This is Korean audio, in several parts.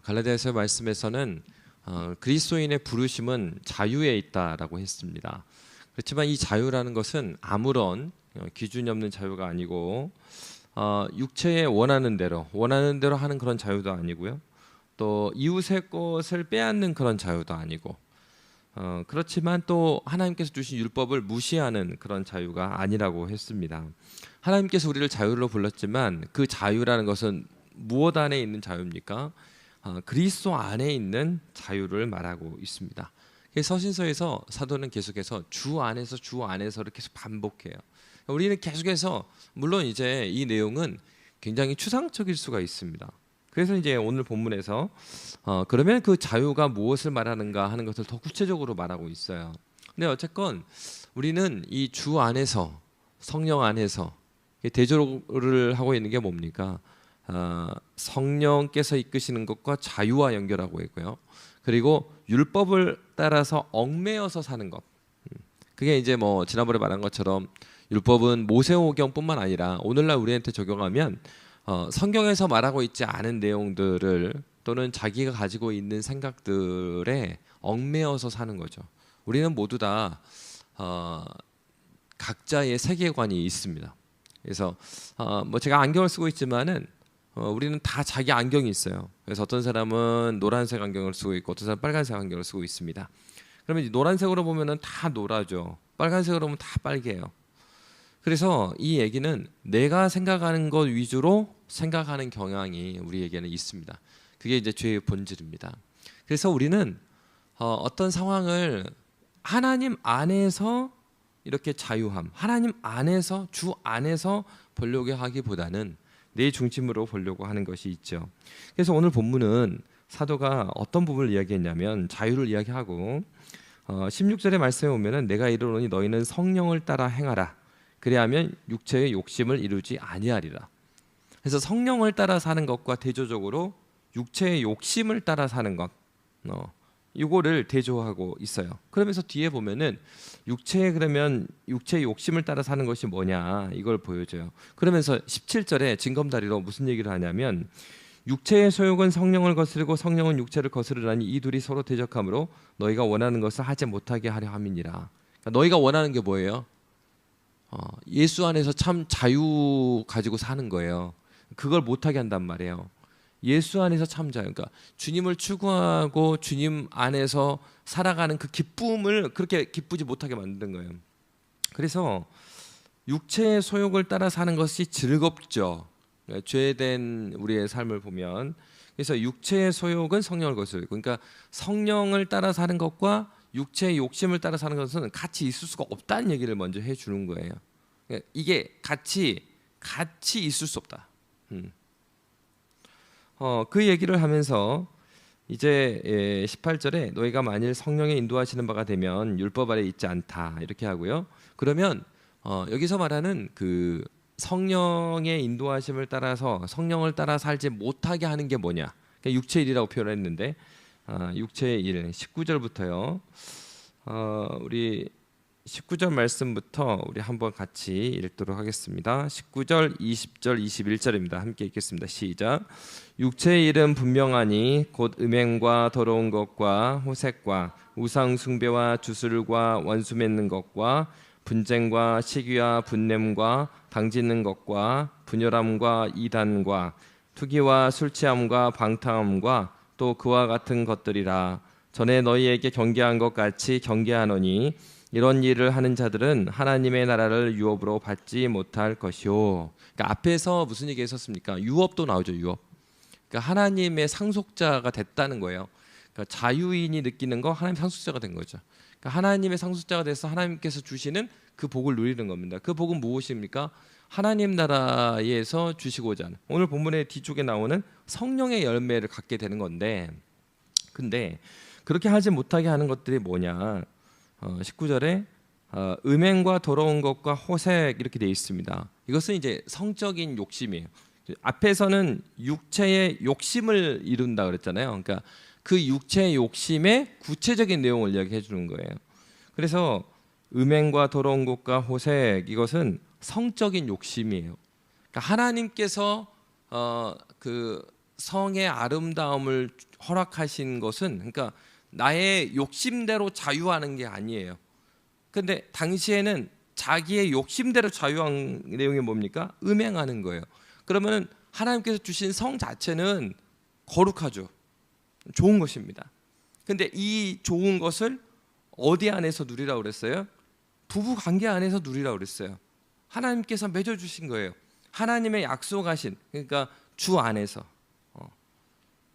갈라디아서 말씀에서는 그리스도인의 부르심은 자유에 있다라고 했습니다. 그렇지만 이 자유라는 것은 아무런 기준이 없는 자유가 아니고 육체에 원하는 대로 하는 그런 자유도 아니고요. 또 이웃의 것을 빼앗는 그런 자유도 아니고 그렇지만 또 하나님께서 주신 율법을 무시하는 그런 자유가 아니라고 했습니다. 하나님께서 우리를 자유로 불렀지만 그 자유라는 것은 무엇 안에 있는 자유입니까? 그리스도 안에 있는 자유를 말하고 있습니다. 서신서에서 사도는 계속해서 주 안에서를 계속 반복해요. 우리는 계속해서 물론 이제 이 내용은 굉장히 추상적일 수가 있습니다. 그래서 이제 오늘 본문에서 그러면 그 자유가 무엇을 말하는가 하는 것을 더 구체적으로 말하고 있어요. 근데 어쨌건 우리는 이 주 안에서 성령 안에서 대조를 하고 있는 게 뭡니까? 성령께서 이끄시는 것과 자유와 연결하고 있고요. 그리고 율법을 따라서 얽매여서 사는 것. 그게 이제 뭐 지난번에 말한 것처럼 율법은 모세오경뿐만 아니라 오늘날 우리한테 적용하면 성경에서 말하고 있지 않은 내용들을 또는 자기가 가지고 있는 생각들에 얽매여서 사는 거죠. 우리는 모두 다 각자의 세계관이 있습니다. 그래서 뭐 제가 안경을 쓰고 있지만은 우리는 다 자기 안경이 있어요. 그래서 어떤 사람은 노란색 안경을 쓰고 있고 어떤 사람은 빨간색 안경을 쓰고 있습니다. 그러면 노란색으로 보면은 다 노랗죠. 빨간색으로 보면 다 빨개요. 그래서 이 얘기는 내가 생각하는 것 위주로 생각하는 경향이 우리에게는 있습니다. 그게 이제 죄의 본질입니다. 그래서 우리는 어떤 상황을 하나님 안에서 이렇게 자유함, 하나님 안에서 주 안에서 보려고 하기보다는 내 중심으로 보려고 하는 것이 있죠. 그래서 오늘 본문은 사도가 어떤 부분을 이야기했냐면 자유를 이야기하고 16절의 말씀에 보면은 내가 이르노니 너희는 성령을 따라 행하라. 그래야면 육체의 욕심을 이루지 아니하리라. 그래서 성령을 따라 사는 것과 대조적으로 육체의 욕심을 따라 사는 것, 이거를 대조하고 있어요. 그러면서 뒤에 보면은 그러면 육체의 욕심을 따라 사는 것이 뭐냐 이걸 보여줘요. 그러면서 17절에 징검다리로 무슨 얘기를 하냐면 육체의 소욕은 성령을 거스르고 성령은 육체를 거스르라니 이 둘이 서로 대적하므로 너희가 원하는 것을 하지 못하게 하려 함이니라. 그러니까 너희가 원하는 게 뭐예요? 예수 안에서 참 자유 가지고 사는 거예요. 그걸 못하게 한단 말이에요. 예수 안에서 참 자유. 그러니까 주님을 추구하고 주님 안에서 살아가는 그 기쁨을 그렇게 기쁘지 못하게 만든 거예요. 그래서 육체의 소욕을 따라 사는 것이 즐겁죠. 죄된 우리의 삶을 보면. 그래서 육체의 소욕은 성령을 거스르고, 그러니까 성령을 따라 사는 것과 육체의 욕심을 따라 사는 것은 같이 있을 수가 없다는 얘기를 먼저 해주는 거예요. 이게 같이 있을 수 없다. 그 얘기를 하면서 이제 18절에 너희가 만일 성령의 인도하시는 바가 되면 율법 아래 있지 않다 이렇게 하고요. 그러면 여기서 말하는 그 성령의 인도하심을 따라서 성령을 따라 살지 못하게 하는 게 뭐냐? 그러니까 육체의 일이라고 표현했는데 육체의 일 19절부터요. 우리 19절 말씀부터 우리 한번 같이 읽도록 하겠습니다. 19절, 20절, 21절입니다. 함께 읽겠습니다. 시작. 육체의 일은 분명하니 곧 음행과 더러운 것과 호색과 우상 숭배와 주술과 원수 맺는 것과 분쟁과 시기와 분냄과 당짓는 것과 분열함과 이단과 투기와 술 취함과 방탕함과 또 그와 같은 것들이라. 전에 너희에게 경계한 것 같이 경계하노니 이런 일을 하는 자들은 하나님의 나라를 유업으로 받지 못할 것이요. 그러니까 앞에서 무슨 얘기 했었습니까? 유업도 나오죠. 유업. 그러니까 하나님의 상속자가 됐다는 거예요. 그러니까 자유인이 느끼는 거 하나님 상속자가 된 거죠. 그러니까 하나님의 상속자가 돼서 하나님께서 주시는 그 복을 누리는 겁니다. 그 복은 무엇입니까? 하나님 나라에서 주시고자 하는, 오늘 본문의 뒤쪽에 나오는 성령의 열매를 갖게 되는 건데, 근데 그렇게 하지 못하게 하는 것들이 뭐냐? 19절에 음행과 더러운 것과 호색 이렇게 되어 있습니다. 이것은 이제 성적인 욕심이에요. 앞에서는 육체의 욕심을 이룬다 그랬잖아요. 그러니까 그 육체의 욕심의 구체적인 내용을 이야기해 주는 거예요. 그래서 음행과 더러운 것과 호색, 이것은 성적인 욕심이에요. 그러니까 하나님께서 그 성의 아름다움을 허락하신 것은, 그러니까 나의 욕심대로 자유하는 게 아니에요. 근데 당시에는 자기의 욕심대로 자유한 내용이 뭡니까? 음행하는 거예요. 그러면 하나님께서 주신 성 자체는 거룩하죠. 좋은 것입니다. 근데 이 좋은 것을 어디 안에서 누리라고 그랬어요? 부부 관계 안에서 누리라고 그랬어요. 하나님께서 맺어 주신 거예요. 하나님의 약속하신, 그러니까 주 안에서.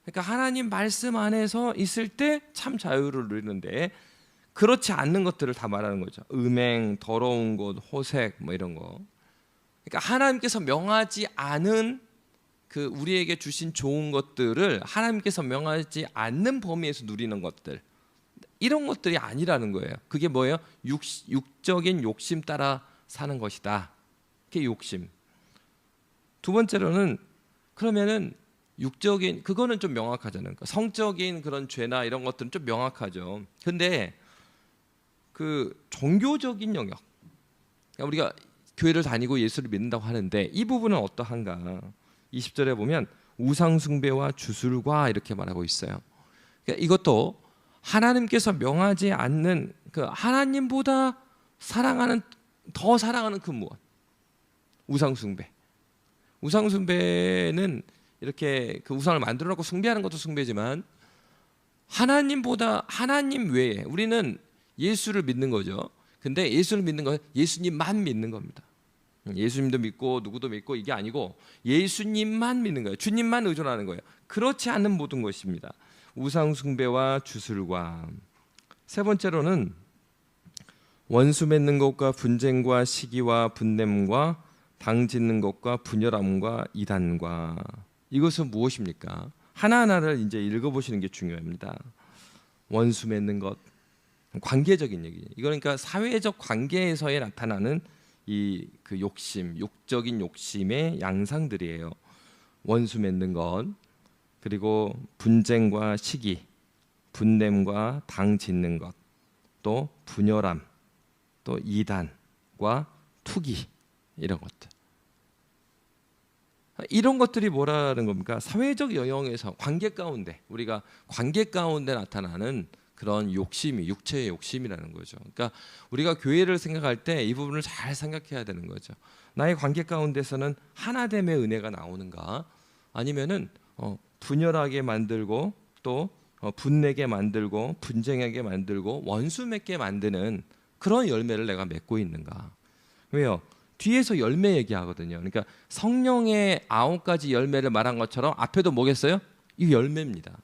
그러니까 하나님 말씀 안에서 있을 때 참 자유를 누리는데, 그렇지 않는 것들을 다 말하는 거죠. 음행, 더러운 것, 호색, 뭐 이런 거. 그러니까 하나님께서 명하지 않은 그 우리에게 주신 좋은 것들을 하나님께서 명하지 않는 범위에서 누리는 것들, 이런 것들이 아니라는 거예요. 그게 뭐예요? 육적인 욕심 따라 사는 것이다. 그게 욕심. 두 번째로는, 그러면은 육적인, 그거는 좀 명확하잖아요. 그러니까 성적인 그런 죄나 이런 것들은 좀 명확하죠. 근데 그 종교적인 영역, 그러니까 우리가 교회를 다니고 예수를 믿는다고 하는데 이 부분은 어떠한가? 20절에 보면 우상 숭배와 주술과 이렇게 말하고 있어요. 그러니까 이것도 하나님께서 명하지 않는, 그 하나님보다 더 사랑하는 그 무엇? 우상 숭배. 우상 숭배는 이렇게 그 우상을 만들어 놓고 숭배하는 것도 숭배지만, 하나님 외에 우리는 예수를 믿는 거죠. 근데 예수를 믿는 건 예수님만 믿는 겁니다. 예수님도 믿고 누구도 믿고 이게 아니고 예수님만 믿는 거예요. 주님만 의존하는 거예요. 그렇지 않는 모든 것입니다. 우상 숭배와 주술과. 세 번째로는 원수 맺는 것과 분쟁과 시기와 분냄과 당 짓는 것과 분열함과 이단과. 이것은 무엇입니까? 하나하나를 이제 읽어보시는 게 중요합니다. 원수 맺는 것, 관계적인 얘기예요. 이거 그러니까 사회적 관계에서의 나타나는 이 그 욕심, 육적인 욕심의 양상들이에요. 원수 맺는 것, 그리고 분쟁과 시기, 분냄과 당 짓는 것, 또 분열함, 또 이단과 투기, 이런 것들. 이런 것들이 뭐라는 겁니까? 사회적 영역에서 관계 가운데, 우리가 관계 가운데 나타나는 그런 욕심이 육체의 욕심이라는 거죠. 그러니까 우리가 교회를 생각할 때 이 부분을 잘 생각해야 되는 거죠. 나의 관계 가운데서는 하나됨의 은혜가 나오는가, 아니면은 분열하게 만들고 또 분내게 만들고 분쟁하게 만들고 원수 맺게 만드는 그런 열매를 내가 맺고 있는가? 왜요? 뒤에서 열매 얘기하거든요. 그러니까 성령의 9가지 열매를 말한 것처럼 앞에도 뭐겠어요? 이 열매입니다.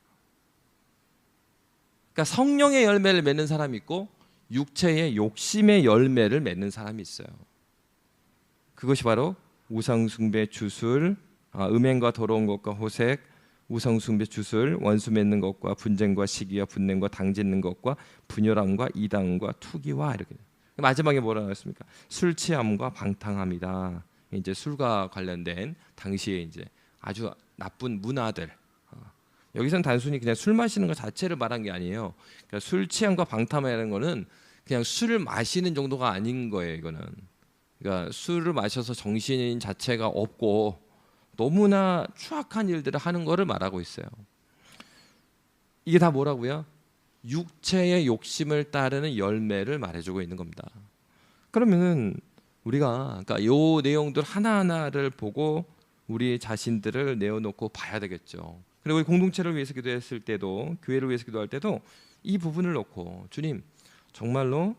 그러니까 성령의 열매를 맺는 사람이 있고 육체의 욕심의 열매를 맺는 사람이 있어요. 그것이 바로 우상숭배, 주술, 음행과 더러운 것과 호색, 우상숭배, 주술, 원수 맺는 것과 분쟁과 시기와 분냄과 당 짓는 것과 분열함과 이단과 투기와 이렇게. 마지막에 뭐라고 했습니까? 술 취함과 방탕함이다. 이제 술과 관련된 당시에 이제 아주 나쁜 문화들. 여기서는 단순히 그냥 술 마시는 것 자체를 말한 게 아니에요. 그러니까 술 취함과 방탕이라는 거는 그냥 술을 마시는 정도가 아닌 거예요. 이거는. 그러니까 술을 마셔서 정신 자체가 없고 너무나 추악한 일들을 하는 거를 말하고 있어요. 이게 다 뭐라고요? 육체의 욕심을 따르는 열매를 말해주고 있는 겁니다. 그러면은 우리가 그러니까 요 내용들 하나하나를 보고 우리 자신들을 내어놓고 봐야 되겠죠. 그리고 우리 공동체를 위해서 기도했을 때도, 교회를 위해서 기도할 때도 이 부분을 놓고, 주님 정말로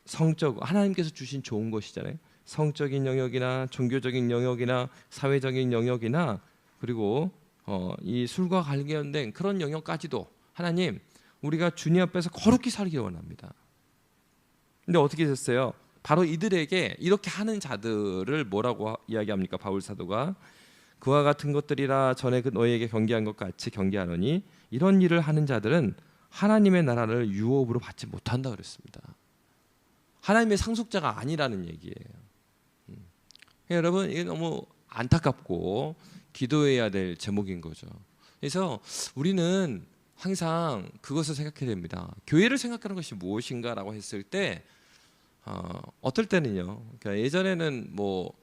성적, 하나님께서 주신 좋은 것이잖아요. 성적인 영역이나 종교적인 영역이나 사회적인 영역이나 그리고 이 술과 관련된 그런 영역까지도 하나님, 우리가 주님 앞에서 거룩히 살기 원합니다. 근데 어떻게 됐어요? 바로 이들에게 이렇게 하는 자들을 뭐라고 이야기합니까? 바울 사도가 그와 같은 것들이라 전에 너희에게 경계한 것 같이 경계하노니 이런 일을 하는 자들은 하나님의 나라를 유업으로 받지 못한다 그랬습니다. 하나님의 상속자가 아니라는 얘기예요. 여러분, 이게 너무 안타깝고 기도해야 될 제목인 거죠. 그래서 우리는 항상 그것을 생각해야 됩니다. 교회를 생각하는 것이 무엇인가라고 했을 때 어떨 때는요. 그러니까 예전에는 뭐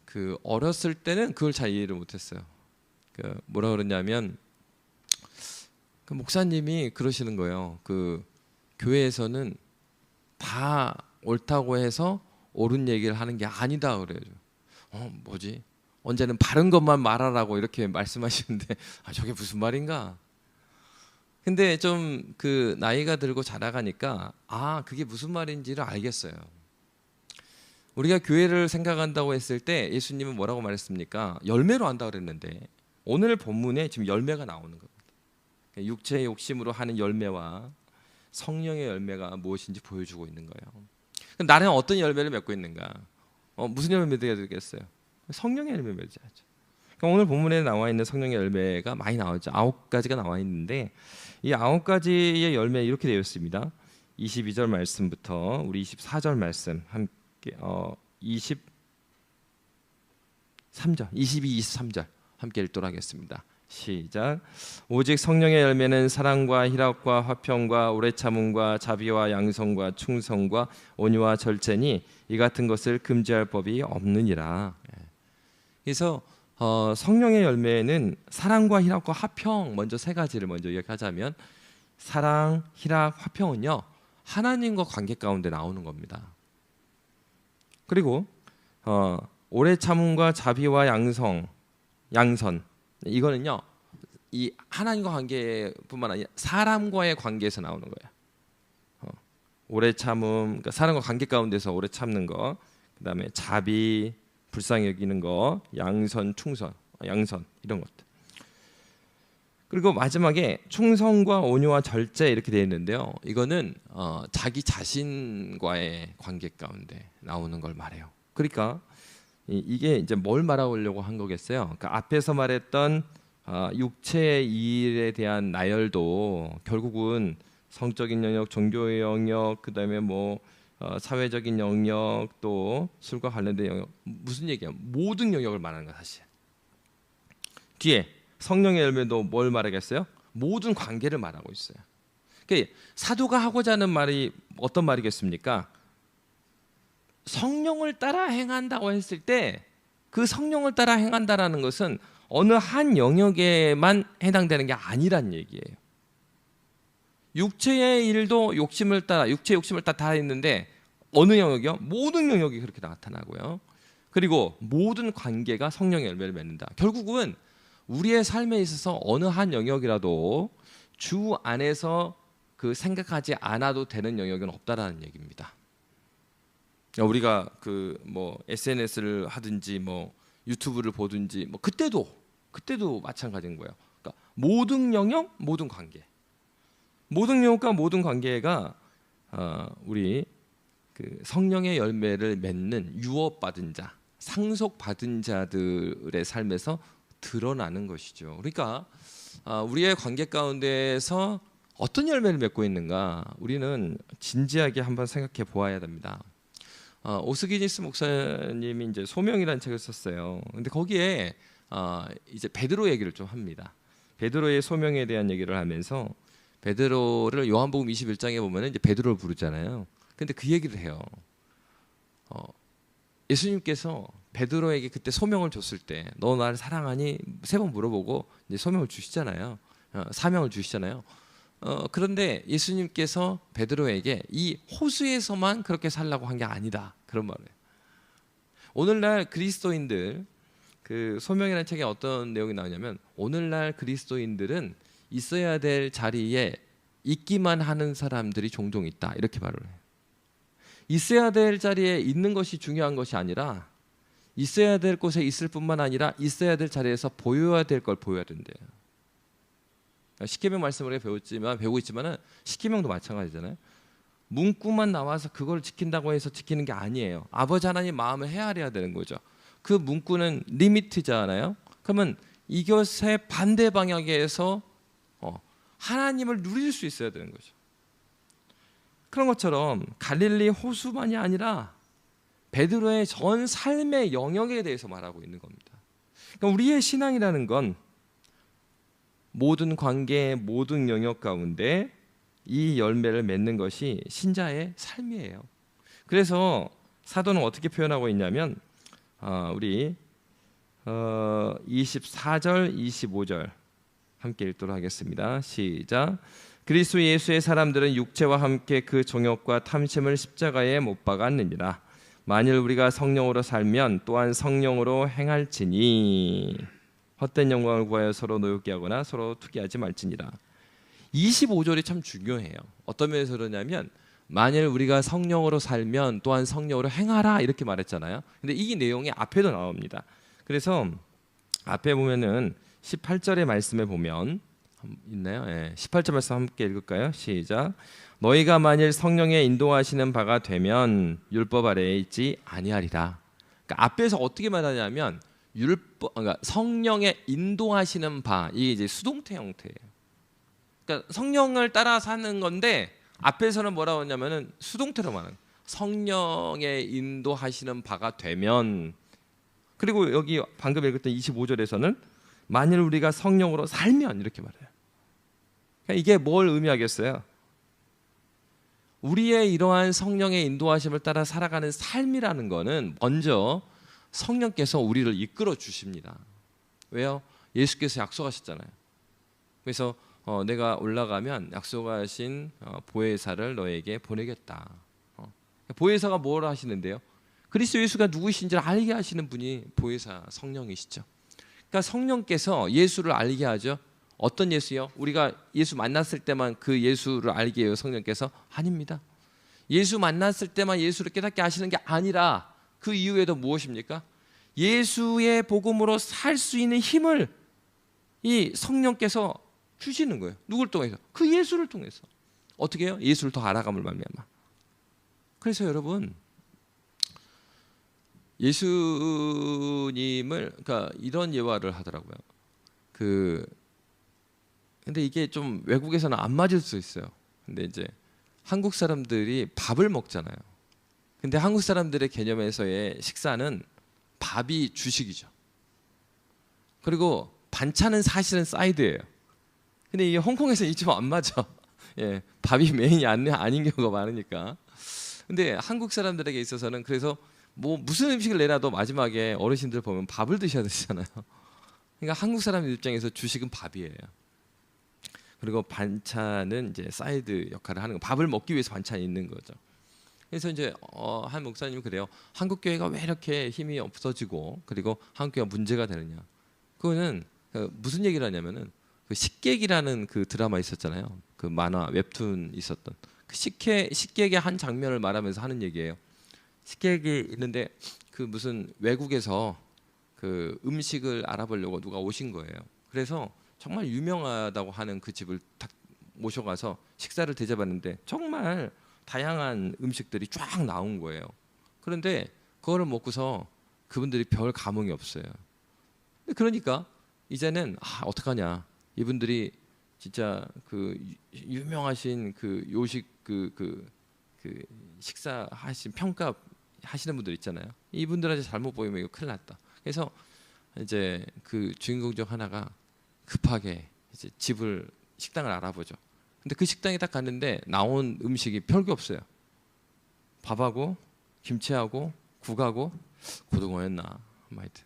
그 어렸을 때는 그걸 잘 이해를 못했어요. 뭐라 그러냐면 그 목사님이 그러시는 거예요. 그 교회에서는 다 옳다고 해서 옳은 얘기를 하는 게 아니다 그래요. 뭐지? 언제는 바른 것만 말하라고 이렇게 말씀하시는데 저게 무슨 말인가? 근데 좀 그 나이가 들고 자라가니까 그게 무슨 말인지를 알겠어요. 우리가 교회를 생각한다고 했을 때 예수님은 뭐라고 말했습니까? 열매로 한다 그랬는데 오늘 본문에 지금 열매가 나오는 겁니다. 육체의 욕심으로 하는 열매와 성령의 열매가 무엇인지 보여주고 있는 거예요. 그럼 나는 어떤 열매를 맺고 있는가? 무슨 열매 맺어야 되겠어요? 성령의 열매 맺어야죠. 그러니까 오늘 본문에 나와 있는 성령의 열매가 많이 나오죠. 9가지가 나와 있는데 이 9가지의 열매 이렇게 되어 있습니다. 22절 말씀부터 우리 24절 말씀 함께 23절, 22, 23절 함께 읽도록 하겠습니다. 시작. 오직 성령의 열매는 사랑과 희락과 화평과 오래 참음과 자비와 양성과 충성과 온유와 절제니 이 같은 것을 금지할 법이 없느니라. 그래서 성령의 열매는 사랑과 희락과 화평, 먼저 세 가지를 먼저 이야기하자면 사랑, 희락, 화평은요 하나님과 관계 가운데 나오는 겁니다. 그리고 오래 참음과 자비와 양선 이거는요 이 하나님과 관계뿐만 아니라 사람과의 관계에서 나오는 거예요. 오래 참음, 그러니까 사람과 관계 가운데서 오래 참는 거, 그다음에 자비, 불쌍히 여기는 거, 양선, 충성, 양선 이런 것들. 그리고 마지막에 충성과 온유와 절제 이렇게 되어 있는데요. 이거는 자기 자신과의 관계 가운데 나오는 걸 말해요. 그러니까 이게 이제 뭘 말하려고 한 거겠어요. 그러니까 앞에서 말했던 육체의 일에 대한 나열도 결국은 성적인 영역, 종교의 영역, 그다음에 뭐 사회적인 영역, 또 술과 관련된 영역, 무슨 얘기야? 모든 영역을 말하는 거 사실. 뒤에 성령의 열매도 뭘 말하겠어요? 모든 관계를 말하고 있어요. 그러니까 사도가 하고자 하는 말이 어떤 말이겠습니까? 성령을 따라 행한다고 했을 때 그 성령을 따라 행한다라는 것은 어느 한 영역에만 해당되는 게 아니란 얘기예요. 육체의 일도 욕심을 따라 다 했는데 어느 영역이요? 모든 영역이 그렇게 나타나고요. 그리고 모든 관계가 성령의 열매를 맺는다. 결국은 우리의 삶에 있어서 어느 한 영역이라도 주 안에서 그 생각하지 않아도 되는 영역은 없다라는 얘기입니다. 우리가 그 뭐 SNS를 하든지 뭐 유튜브를 보든지 뭐 그때도 마찬가지인 거예요. 그러니까 모든 영역, 모든 관계, 모든 영역과 모든 관계가 우리 그 성령의 열매를 맺는 유업받은 자, 상속받은 자들의 삶에서 드러나는 것이죠. 그러니까 우리의 관계 가운데에서 어떤 열매를 맺고 있는가 우리는 진지하게 한번 생각해 보아야 됩니다. 오스기니스 목사님이 이제 소명이라는 책을 썼어요. 근데 거기에 이제 베드로 얘기를 좀 합니다. 베드로의 소명에 대한 얘기를 하면서 베드로를 요한복음 21장에 보면은 이제 베드로를 부르잖아요. 근데 그 얘기를 해요. 예수님께서 베드로에게 그때 소명을 줬을 때 너 나를 사랑하니? 3번 물어보고 이제 소명을 주시잖아요. 사명을 주시잖아요. 그런데 예수님께서 베드로에게 이 호수에서만 그렇게 살라고 한 게 아니다. 그런 말을 해요. 오늘날 그리스도인들 그 소명이라는 책에 어떤 내용이 나오냐면 오늘날 그리스도인들은 있어야 될 자리에 있기만 하는 사람들이 종종 있다. 이렇게 말을 해요. 있어야 될 자리에 있는 것이 중요한 것이 아니라 있어야 될 곳에 있을 뿐만 아니라 있어야 될 자리에서 보여야 될 걸 보여야 된대요. 십계명 말씀을 배우고 있지만은 십계명도 마찬가지잖아요. 문구만 나와서 그걸 지킨다고 해서 지키는 게 아니에요. 아버지 하나님 마음을 헤아려야 되는 거죠. 그 문구는 리미트잖아요. 그러면 이것의 반대 방향에서 하나님을 누릴 수 있어야 되는 거죠. 그런 것처럼 갈릴리 호수만이 아니라 베드로의 전 삶의 영역에 대해서 말하고 있는 겁니다. 그러니까 우리의 신앙이라는 건 모든 관계, 모든 영역 가운데 이 열매를 맺는 것이 신자의 삶이에요. 그래서 사도는 어떻게 표현하고 있냐면 우리 24절 25절 함께 읽도록 하겠습니다. 시작. 그리스도 예수의 사람들은 육체와 함께 그 정욕과 탐심을 십자가에 못 박았느니라. 만일 우리가 성령으로 살면 또한 성령으로 행할지니 헛된 영광을 구하여 서로 노엽게 하거나 서로 투기하지 말지니라. 25절이 참 중요해요. 어떤 면에서 그러냐면 만일 우리가 성령으로 살면 또한 성령으로 행하라 이렇게 말했잖아요. 근데 이 내용이 앞에도 나옵니다. 그래서 앞에 보면은 18절의 말씀에 보면 있나요? 18절 말씀 함께 읽을까요? 시작. 너희가 만일 성령의 인도하시는 바가 되면 율법 아래에 있지 아니하리라. 그러니까 앞에서 어떻게 말하냐면 그러니까 성령의 인도하시는 바, 이게 이제 수동태 형태예요. 그러니까 성령을 따라 사는 건데 앞에서는 뭐라고 하냐면은 수동태로 말하는 성령의 인도하시는 바가 되면, 그리고 여기 방금 읽었던 25절에서는 만일 우리가 성령으로 살면 이렇게 말해요. 그러니까 이게 뭘 의미하겠어요? 우리의 이러한 성령의 인도하심을 따라 살아가는 삶이라는 거는 먼저 성령께서 우리를 이끌어 주십니다. 왜요? 예수께서 약속하셨잖아요. 그래서 내가 올라가면 약속하신 보혜사를 너에게 보내겠다. 보혜사가 뭘 하시는데요? 그리스도 예수가 누구신지를 알게 하시는 분이 보혜사 성령이시죠. 그러니까 성령께서 예수를 알게 하죠. 어떤 예수요? 우리가 예수 만났을 때만 그 예수를 알게 해요, 성령께서? 아닙니다. 예수 만났을 때만 예수를 깨닫게 하시는 게 아니라 그 이후에도 무엇입니까? 예수의 복음으로 살 수 있는 힘을 이 성령께서 주시는 거예요. 누굴 통해서? 그 예수를 통해서. 어떻게 해요? 예수를 더 알아감을 말미암아. 그래서 여러분, 예수님을 그러니까 이런 예화를 하더라고요. 근데 이게 좀 외국에서는 안 맞을 수 있어요. 근데 이제 한국 사람들이 밥을 먹잖아요. 근데 한국 사람들의 개념에서의 식사는 밥이 주식이죠. 그리고 반찬은 사실은 사이드예요. 근데 이 홍콩에서 이 좀 안 맞아. 예, 밥이 메인이 아닌 경우가 많으니까. 근데 한국 사람들에게 있어서는 그래서 뭐 무슨 음식을 내놔도 마지막에 어르신들 보면 밥을 드셔야 되잖아요. 그러니까 한국 사람들 입장에서 주식은 밥이에요. 그리고 반찬은 이제 사이드 역할을 하는 거. 밥을 먹기 위해서 반찬이 있는 거죠. 그래서 이제 한 목사님은 그래요. 한국 교회가 왜 이렇게 힘이 없어지고 그리고 한국 교회가 문제가 되느냐. 그거는 무슨 얘기를 하냐면은 그 식객이라는 그 드라마 있었잖아요. 그 만화 웹툰 있었던 그 식객의 한 장면을 말하면서 하는 얘기예요. 식객이 있는데 그 무슨 외국에서 그 음식을 알아보려고 누가 오신 거예요. 그래서 정말 유명하다고 하는 그 집을 딱 모셔가서 식사를 대접하는데 정말 다양한 음식들이 쫙 나온 거예요. 그런데 그거를 먹고서 그분들이 별 감흥이 없어요. 그러니까 이제는 어떡하냐. 이분들이 진짜 그 유명하신 그 요식 그 식사하신 평가 하시는 분들 있잖아요. 이분들한테 잘못 보이면 이거 큰일 났다. 그래서 이제 그 주인공 중 하나가 급하게 이제 식당을 알아보죠. 근데 그 식당에 딱 갔는데 나온 음식이 별게 없어요. 밥하고 김치하고 국하고 고등어였나 하여튼.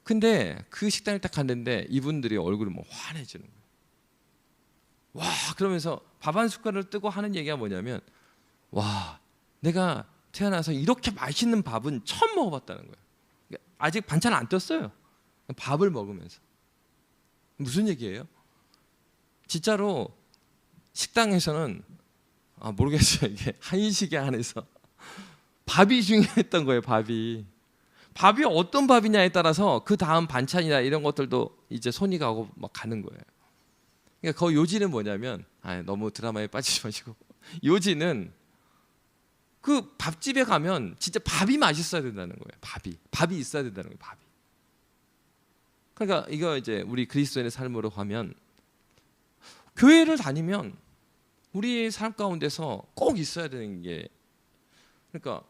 근데 그 식당에 딱 갔는데 이분들이 얼굴이 뭐 환해지는 거예요. 와, 그러면서 밥 한 숟갈을 뜨고 하는 얘기가 뭐냐면, 와, 내가 태어나서 이렇게 맛있는 밥은 처음 먹어봤다는 거예요. 아직 반찬 안 떴어요. 밥을 먹으면서. 무슨 얘기예요? 진짜로 식당에서는 모르겠어요. 이게 한식에 한해서 밥이 중요했던 거예요. 밥이 어떤 밥이냐에 따라서 그 다음 반찬이나 이런 것들도 이제 손이 가고 막 가는 거예요. 그러니까 그 요지는 뭐냐면 너무 드라마에 빠지지 마시고 요지는 그 밥집에 가면 진짜 밥이 맛있어야 된다는 거예요. 밥이 있어야 된다는 거예요. 밥이. 그러니까 이거 이제 우리 그리스도인의 삶으로 가면 교회를 다니면 우리의 삶 가운데서 꼭 있어야 되는 게, 그러니까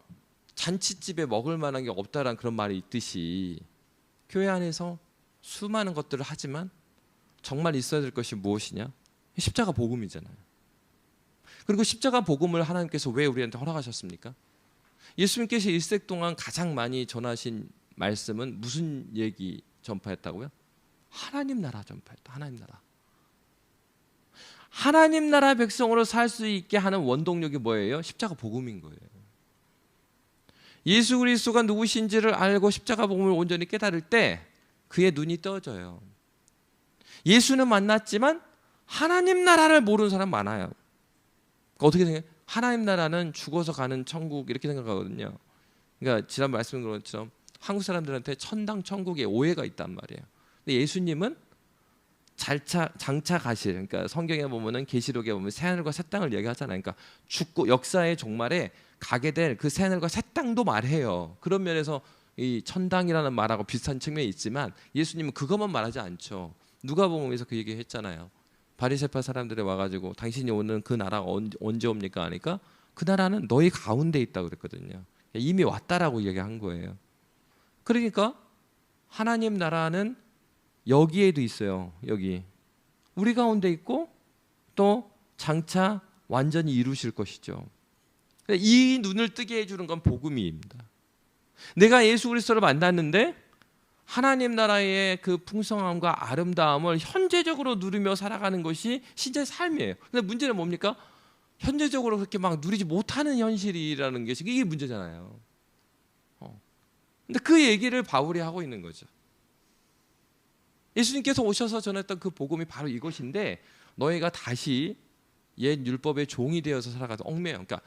잔치집에 먹을 만한 게 없다라는 그런 말이 있듯이 교회 안에서 수많은 것들을 하지만 정말 있어야 될 것이 무엇이냐? 십자가 복음이잖아요. 그리고 십자가 복음을 하나님께서 왜 우리한테 허락하셨습니까? 예수님께서 일생 동안 가장 많이 전하신 말씀은 무슨 얘기 전파했다고요? 하나님 나라 전파했다. 하나님 나라. 하나님 나라 백성으로 살 수 있게 하는 원동력이 뭐예요? 십자가 복음인 거예요. 예수 그리스도가 누구신지를 알고 십자가 복음을 온전히 깨달을 때 그의 눈이 떠져요. 예수는 만났지만 하나님 나라를 모르는 사람 많아요. 어떻게 생각해요? 하나님 나라는 죽어서 가는 천국 이렇게 생각하거든요. 그러니까 지난 말씀드린 것처럼 한국 사람들한테 천당 천국에 오해가 있단 말이에요. 근데 예수님은 장차 가실, 그러니까 성경에 보면은 계시록에 보면 새하늘과 새 땅을 얘기하잖아요. 그러니까 죽고 역사의 종말에 가게 될 그 새하늘과 새 땅도 말해요. 그런 면에서 이 천당이라는 말하고 비슷한 측면이 있지만 예수님은 그것만 말하지 않죠. 누가복음에서 그 얘기 했잖아요. 바리새파 사람들이 와가지고 당신이 오는 그 나라가 언제 옵니까 하니까 그 나라는 너희 가운데 있다고 그랬거든요. 이미 왔다라고 얘기한 거예요. 그러니까 하나님 나라는 여기에도 있어요. 여기 우리 가운데 있고 또 장차 완전히 이루실 것이죠. 이 눈을 뜨게 해주는 건 복음입니다. 내가 예수 그리스도를 만났는데 하나님 나라의 그 풍성함과 아름다움을 현재적으로 누리며 살아가는 것이 신자의 삶이에요. 근데 문제는 뭡니까? 현재적으로 그렇게 막 누리지 못하는 현실이라는 것이 이게 문제잖아요. 근데 그 얘기를 바울이 하고 있는 거죠. 예수님께서 오셔서 전했던 그 복음이 바로 이것인데 너희가 다시 옛 율법의 종이 되어서 살아가서 얽매여. 그러니까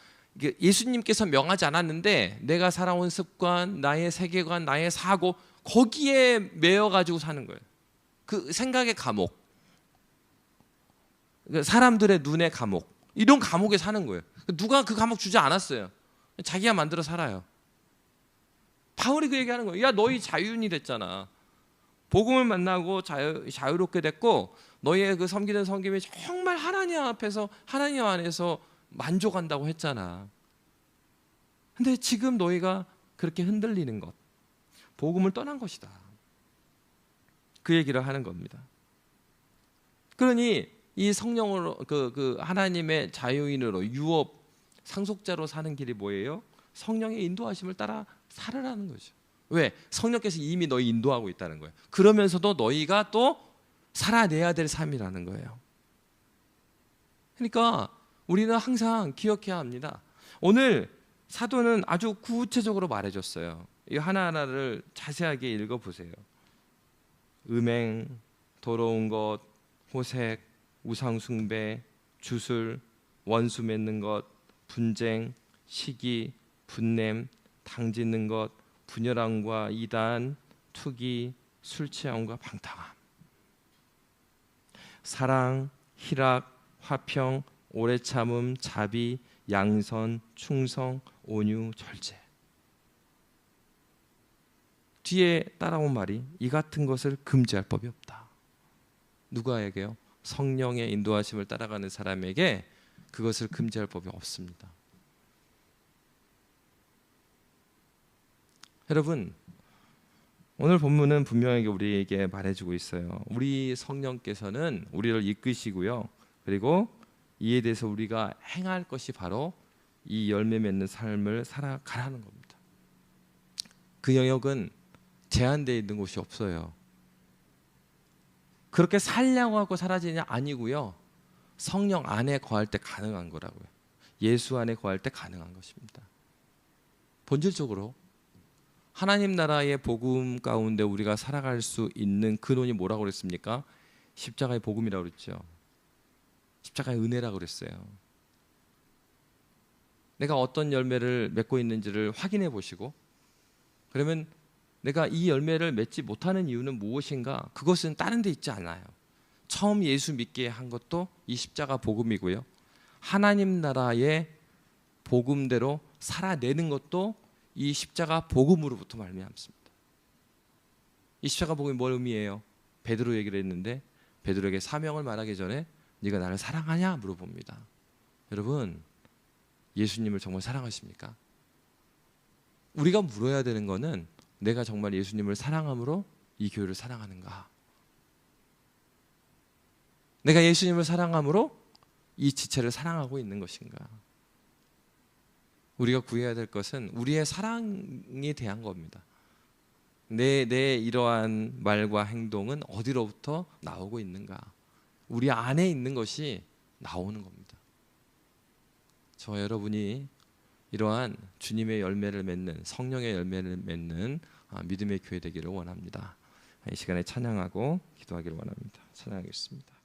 예수님께서 명하지 않았는데 내가 살아온 습관, 나의 세계관, 나의 사고 거기에 매여가지고 사는 거예요. 그 생각의 감옥, 사람들의 눈의 감옥, 이런 감옥에 사는 거예요. 누가 그 감옥 주지 않았어요. 자기가 만들어 살아요. 바울이 그 얘기하는 거예요. 야, 너희 자유인이 됐잖아. 복음을 만나고 자유롭게 됐고 너희의 그 섬기는 섬김이 정말 하나님 앞에서 하나님 안에서 만족한다고 했잖아. 근데 지금 너희가 그렇게 흔들리는 것, 복음을 떠난 것이다. 그 얘기를 하는 겁니다. 그러니 이 성령으로 그 하나님의 자유인으로 유업 상속자로 사는 길이 뭐예요? 성령의 인도하심을 따라 살으라는 거죠. 왜? 성령께서 이미 너희 인도하고 있다는 거예요. 그러면서도 너희가 또 살아내야 될 삶이라는 거예요. 그러니까 우리는 항상 기억해야 합니다. 오늘 사도는 아주 구체적으로 말해줬어요. 이 하나하나를 자세하게 읽어보세요. 음행, 더러운 것, 호색, 우상숭배, 주술, 원수 맺는 것, 분쟁, 시기, 분냄, 당짓는 것, 분열함과 이단, 투기, 술취함과 방탕함. 사랑, 희락, 화평, 오래 참음, 자비, 양선, 충성, 온유, 절제. 뒤에 따라온 말이 이 같은 것을 금지할 법이 없다. 누가에게요? 성령의 인도하심을 따라가는 사람에게 그것을 금지할 법이 없습니다. 여러분, 오늘 본문은 분명하게 우리에게 말해주고 있어요. 우리 성령께서는 우리를 이끄시고요. 그리고 이에 대해서 우리가 행할 것이 바로 이 열매 맺는 삶을 살아가라는 겁니다. 그 영역은 제한되어 있는 곳이 없어요. 그렇게 살려고 하고 사라지냐? 아니고요. 성령 안에 거할 때 가능한 거라고요. 예수 안에 거할 때 가능한 것입니다. 본질적으로 하나님 나라의 복음 가운데 우리가 살아갈 수 있는 근원이 뭐라고 그랬습니까? 십자가의 복음이라고 그랬죠. 십자가의 은혜라고 그랬어요. 내가 어떤 열매를 맺고 있는지를 확인해 보시고, 그러면 내가 이 열매를 맺지 못하는 이유는 무엇인가? 그것은 다른 데 있지 않아요. 처음 예수 믿게 한 것도 이 십자가 복음이고요. 하나님 나라의 복음대로 살아내는 것도 이 십자가 복음으로부터 말미암습니다. 이 십자가 복음이 뭘 의미해요? 베드로 얘기를 했는데 베드로에게 사명을 말하기 전에 네가 나를 사랑하냐 물어봅니다. 여러분, 예수님을 정말 사랑하십니까? 우리가 물어야 되는 거는 내가 정말 예수님을 사랑함으로 이 교회를 사랑하는가? 내가 예수님을 사랑함으로 이 지체를 사랑하고 있는 것인가? 우리가 구해야 될 것은 우리의 사랑에 대한 겁니다. 내 이러한 말과 행동은 어디로부터 나오고 있는가? 우리 안에 있는 것이 나오는 겁니다. 저와 여러분이 이러한 주님의 열매를 맺는, 성령의 열매를 맺는 믿음의 교회 되기를 원합니다. 이 시간에 찬양하고 기도하기를 원합니다. 찬양하겠습니다.